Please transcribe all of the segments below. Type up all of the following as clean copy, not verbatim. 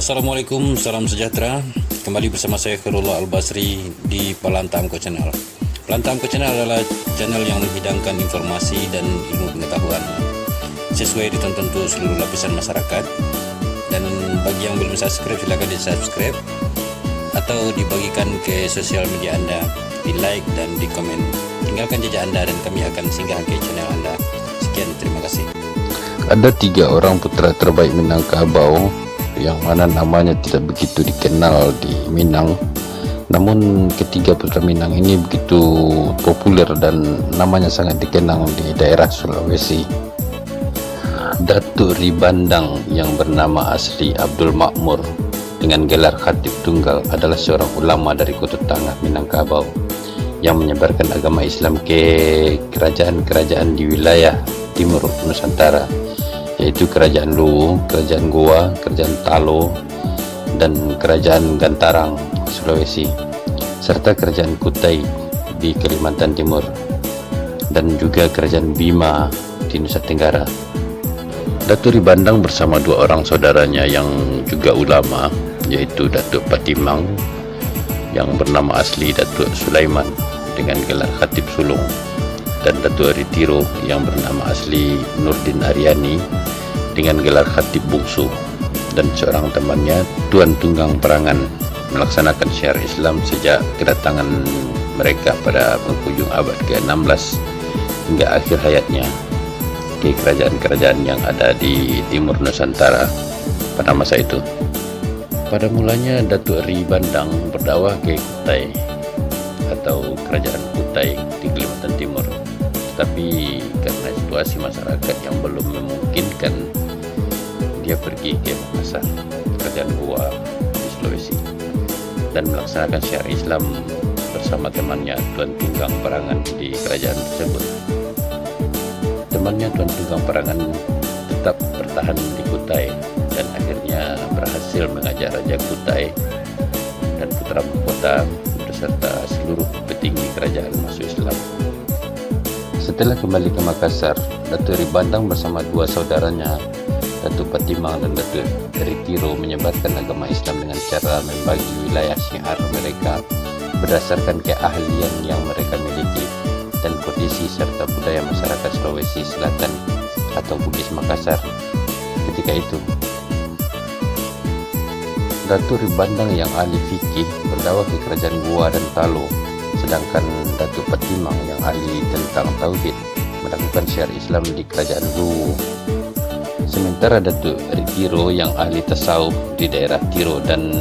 Assalamualaikum, salam sejahtera. Kembali bersama saya Khairullah Al-Basri di Palantamko Channel. Palantamko Channel adalah channel yang menghidangkan informasi dan ilmu pengetahuan sesuai ditonton untuk seluruh lapisan masyarakat. Dan bagi yang belum subscribe, silakan di subscribe atau dibagikan ke sosial media Anda, di like dan di komen. Tinggalkan jejak Anda dan kami akan singgah ke channel Anda. Sekian, terima kasih. Ada 3 orang putra terbaik Minangkabau yang mana namanya tidak begitu dikenal di Minang, namun ketiga putra Minang ini begitu populer dan namanya sangat dikenang di daerah Sulawesi. Datuk Ribandang yang bernama asli Abdul Makmur dengan gelar Khatib Tunggal adalah seorang ulama dari Kutub Tengah Minangkabau yang menyebarkan agama Islam ke kerajaan-kerajaan di wilayah timur Nusantara, yaitu Kerajaan Luwu, Kerajaan Goa, Kerajaan Talo, dan Kerajaan Gantarang, Sulawesi, serta Kerajaan Kutai di Kalimantan Timur, dan juga Kerajaan Bima di Nusa Tenggara. Datuk Ribandang bersama 2 orang saudaranya yang juga ulama, yaitu Datuk Patimang yang bernama asli Datuk Sulaiman dengan gelar Khatib Sulung, dan Datuk Ritiro yang bernama asli Nurdin Aryani dengan gelar Khatib Bungsu, dan seorang temannya Tuan Tunggang Perangan melaksanakan syiar Islam sejak kedatangan mereka pada penghujung abad ke-16 hingga akhir hayatnya ke kerajaan-kerajaan yang ada di timur Nusantara pada masa itu. Pada mulanya Datuk Ribandang berdakwah ke Kutai atau Kerajaan Kutai di Kalimantan Timur, tetapi karena situasi masyarakat yang belum memungkinkan, dia pergi ke Makassar, Kerajaan Goa di Sulawesi, dan melaksanakan syiar Islam bersama temannya Tuan Tunggang Perangan di kerajaan tersebut. Temannya Tuan Tunggang Perangan tetap bertahan di Kutai dan akhirnya berhasil mengajak Raja Kutai dan putra mahkota beserta seluruh petinggi kerajaan masuk Islam. Setelah kembali ke Makassar, Datuk Ribandang bersama 2 saudaranya, Datuk Patimang dan Datuk Ritiro, menyebarkan agama Islam dengan cara membagi wilayah syiar mereka berdasarkan keahlian yang mereka miliki dan kondisi serta budaya masyarakat Sulawesi Selatan atau Bugis Makassar ketika itu. Datuk Ribandang yang ahli fikih berdakwah ke Kerajaan Goa dan Talo, sedangkan Datuk Patimang yang ahli tentang tauhid melakukan syiar Islam di Kerajaan Luwu. Sementara Datuk Ritiro yang ahli tasawuf di daerah Tiro dan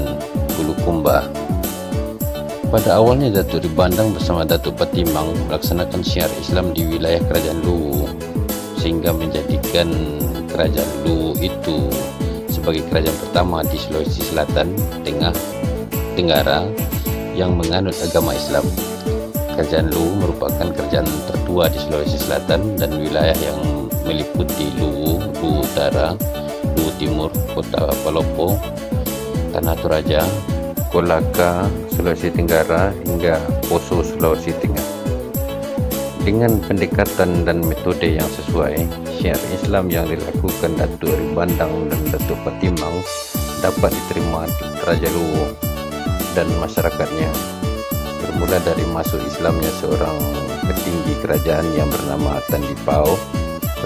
Bulukumba. Pada awalnya Datuk Ribandang bersama Datuk Patimang melaksanakan syiar Islam di wilayah Kerajaan Luwu, sehingga menjadikan Kerajaan Luwu itu sebagai kerajaan pertama di Sulawesi Selatan, Tengah, Tenggara yang menganut agama Islam. Kerajaan Luwu merupakan kerajaan tertua di Sulawesi Selatan dan wilayah yang meliputi Luwu, Luwu Utara, Luwu Timur, Kota Palopo, Tanah Toraja, Kolaka, Sulawesi Tenggara hingga Poso, Sulawesi Tengah. Dengan pendekatan dan metode yang sesuai, syiar Islam yang dilakukan Datuk Ribandang dan Datuk Patimang dapat diterima di Kerajaan Luwu dan masyarakatnya, bermula dari masuk Islamnya seorang petinggi kerajaan yang bernama Tandi Pao,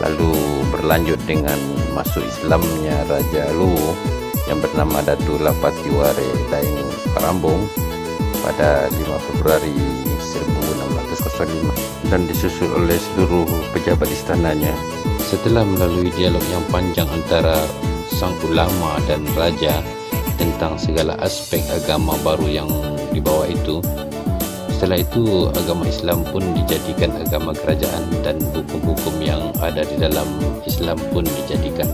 lalu berlanjut dengan masuk Islamnya Raja Luwu yang bernama Datuk Lapatiware Daeng Parambong pada 5 Februari 1605 dan disusul oleh seluruh pejabat istananya. Setelah melalui dialog yang panjang antara sang ulama dan raja tentang segala aspek agama baru yang dibawa itu, setelah itu agama Islam pun dijadikan agama kerajaan dan hukum-hukum yang ada di dalam Islam pun dijadikan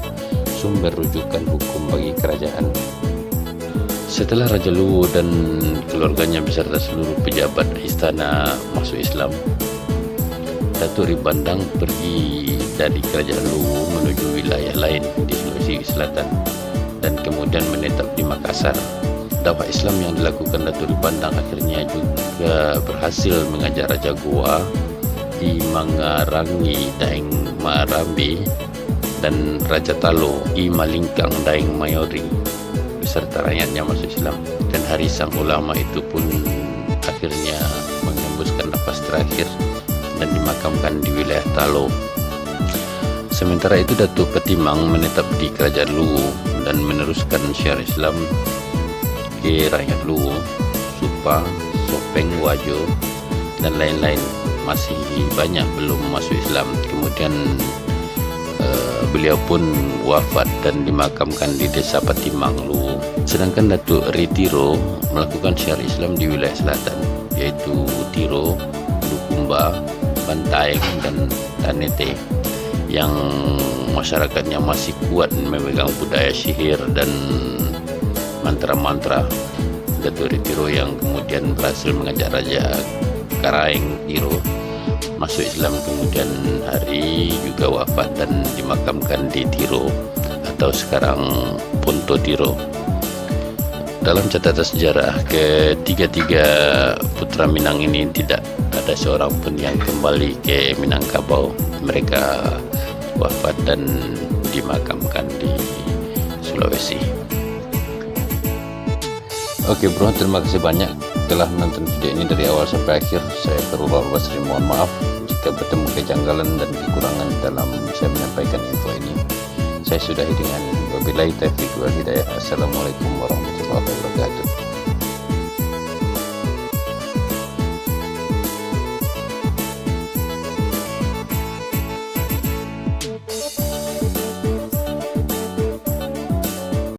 sumber rujukan hukum bagi kerajaan. Setelah Raja Luwu dan keluarganya beserta seluruh pejabat istana masuk Islam, Datuk Ribandang pergi dari Kerajaan Luwu menuju wilayah lain di Sulawesi Selatan dan kemudian menetap di Makassar. Dakwah Islam yang dilakukan Datuk Ribandang akhirnya juga berhasil mengajak Raja Goa di Mangarangi Daeng Marambe dan Raja Talo I Malingkang Daeng Mayori beserta rakyatnya masuk Islam. Dan hari sang ulama itu pun akhirnya mengembuskan nafas terakhir dan dimakamkan di wilayah Talo. Sementara itu Datuk Petimang menetap di Kerajaan Luwu dan meneruskan syiar Islam ke rakyat Luwu, Supang, Sopeng, Wajo, dan lain-lain. Masih banyak belum masuk Islam. Kemudian beliau pun wafat dan dimakamkan di Desa Petimang, Luwu. Sedangkan Datuk Ritiro melakukan syiar Islam di wilayah selatan, yaitu Tiro, Lukumba, Bantaeng, dan Tanete, yang masyarakatnya masih kuat memegang budaya sihir dan mantra-mantra. Datuk Ritiro yang kemudian berhasil mengajak Raja Karaeng Tiro masuk Islam, kemudian hari juga wafat dan dimakamkan di Tiro atau sekarang Ponto Tiro. Dalam catatan sejarah, ketiga-tiga putra Minang ini tidak ada seorang pun yang kembali ke Minangkabau. Mereka wafat dan dimakamkan di Sulawesi. Oke bro, terima kasih banyak telah menonton video ini dari awal sampai akhir. Saya Khairullah Al-Basri, mohon maaf jika bertemu kejanggalan dan kekurangan dalam saya menyampaikan info ini. Saya sudahi dengan wabillahi taufiq wal hidayah. Assalamualaikum warahmatullahi wabarakatuh.